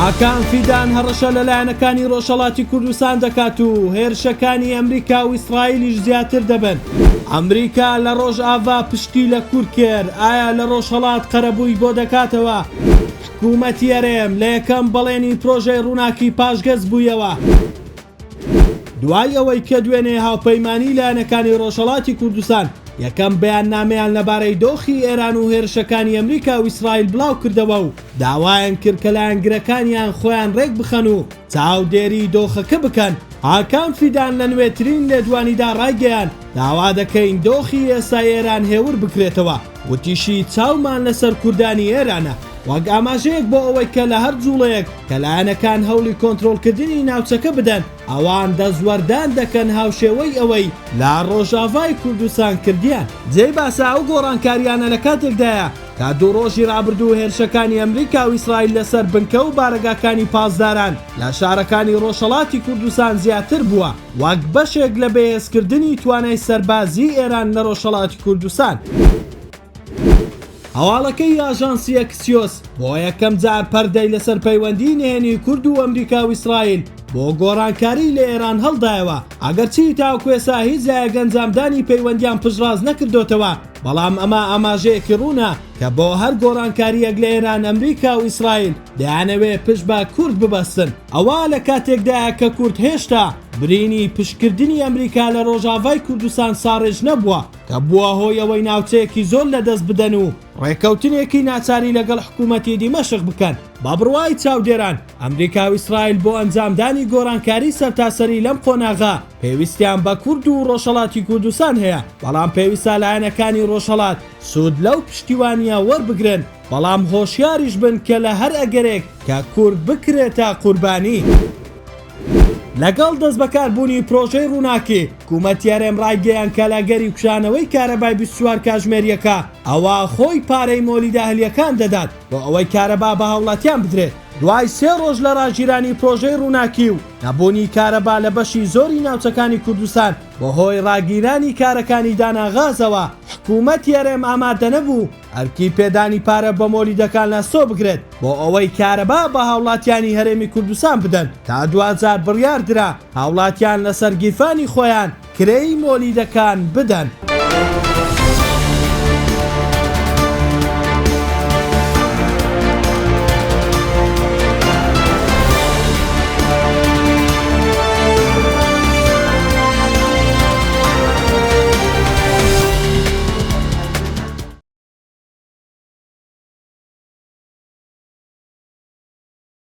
ئاکان فیدان هەڕەشە لەلایەنەکانی ڕۆژهەڵاتی کوردستان دەکات و هێرشەکانی ئەمریکا و ئیسرائیلیش زیاتر دەبن. ئەمریکا لە ڕۆژ ئاوا پشتی لە کورد کرد. ئایا لە ڕۆژهەڵات قەرەبووی بۆ دەکاتەوە؟ حکوومەتی هەرێم لە یەکەم بەڵێنی پرۆژەی ڕووناکی پاشگەز بوویەوە. دوای ئەوەی کە دوێنێ هاوپەیمانی لایەنەکانی ڕۆژهەڵاتی کوردستان یەکەم بەیاننامەیان لەبارەی دۆخی ئێران و هێرشەکانی ئەمریکا و ئیسرائیل بڵاو کردەوە و داوایان کرد کە لایەنگرەکانیان خۆیان ڕێک بخەن و چاودێری دۆخەکە بکەن. ئاکان فیدان لە نوێترین لێدوانیدا ڕایگەیان داوا دەکەین دۆخی ئێستا ئێران هێور بکرێتەوە. وتیشی چاومان لەسەر کوردانی ئێرانە وەک ئاماژەیەک بۆ ئەوەی کە لە هەر جوڵەیەک کە لایەنەکان هەوڵی کۆنتڕۆڵکردنی ناوچەکە بدەن ئەوان دەزوەردان دەکەن هاوشێوەی ئەوەی لا ڕۆژاوای کوردستان کردیان. جێی باسا ئەو گۆڕانکاریانە لە کاتێکدایە کا دوو ڕۆژی ڕابردوو هێرشەکانی ئەمریکا و ئیسرائیل لەسەر بنکە و بارەگاکانی پاسداران لە شارەکانی ڕۆژهەڵاتی کوردستان زیاتر بووە وەک بەشێک لە بەهێزکردنی توانای سەربازی ئێران لە ڕۆژهەڵاتی کوردستان. هەواڵەکەی ئاژانسی ئەکسیۆس بۆ یەکەم جار پەردەی لەسەر پەیوەندی نهێنی کورد و ئەمریکا و ئیسرائیل بۆ گۆڕانکاری لە ئێران هەڵدایەوە. ئەگەرچی تاوکوێسا هیچ جایەک ئەنجامدانی پەیوەندیان پشتڕاست نەکردوتەوە، بەڵام ئەمە ئاماژەیەکی ڕوونە کە بۆ هەر گۆڕانکاریەک لە ئێران ئەمریکا و ئیسرائیل دەیانەوێ پشت بە کورد ببەستن. ئەوە لە کاتێکدایە کە کورد هێشتا برینی پشتکردنی ئەمریکا لە ڕۆژاوای کوردستان ساڕێژ نەبووە کە بووە هۆی ئەوەی ناوچەیەکی زۆر لەدەست بدەن و ڕێکەوتنێکی ناچاری لەگەڵ حکوومەتی دیمەشق بکەن. با بڕوای چاودێران ئەمریکا و ئیسرائیل بۆ ئەنجامدانی گۆڕانکاری سەرتاسەری لەم قۆناغا پێویستیان بە کورد و ڕۆژهەڵاتی کوردستان هەیە، بەڵام پێویستە لایەنەکانی ڕۆژهەڵات سوود لەو پشتیوانیە وەربگرن، بەڵام هۆشیاریش بن کە لە هەر ئەگەرێک کە کورد بکرێتە قوربانی. لەگەڵ دەست بەکاربوونی پرۆژەی ڕووناکی حکوومەتی هەرێم ڕایگەیان کە لەگەری کوشانەوەی کارەبای 24 کاتژمێریەکە ئەوە خۆی پارەی مۆلی داهلیەکان دەدات بۆ ئەوەی کارەبا بە هاوڵاتیان بدرێت. دوای 3 ڕۆژ لە ڕاگیرانی پرۆژەی ڕووناکی و نەبوونی کارەبا لە بەشی زۆری ناوچەکانی کوردستان بۆ هۆی ڕاگیرانی کارەکانی داناغازەوە، حکوومەتی هەرێم ئامادە نەبوو ئەرکی پێدانی پارە بە مۆلیدەکان لەسۆ بگرێت بۆ ئەوەی کارەبا بە هاوڵاتیانی هەرێمی کوردستان بدەن. تا 2000 بڕیار درا هاوڵاتیان لەسەر گیرفانی خۆیان کرێی مۆلیدەکان بدەن.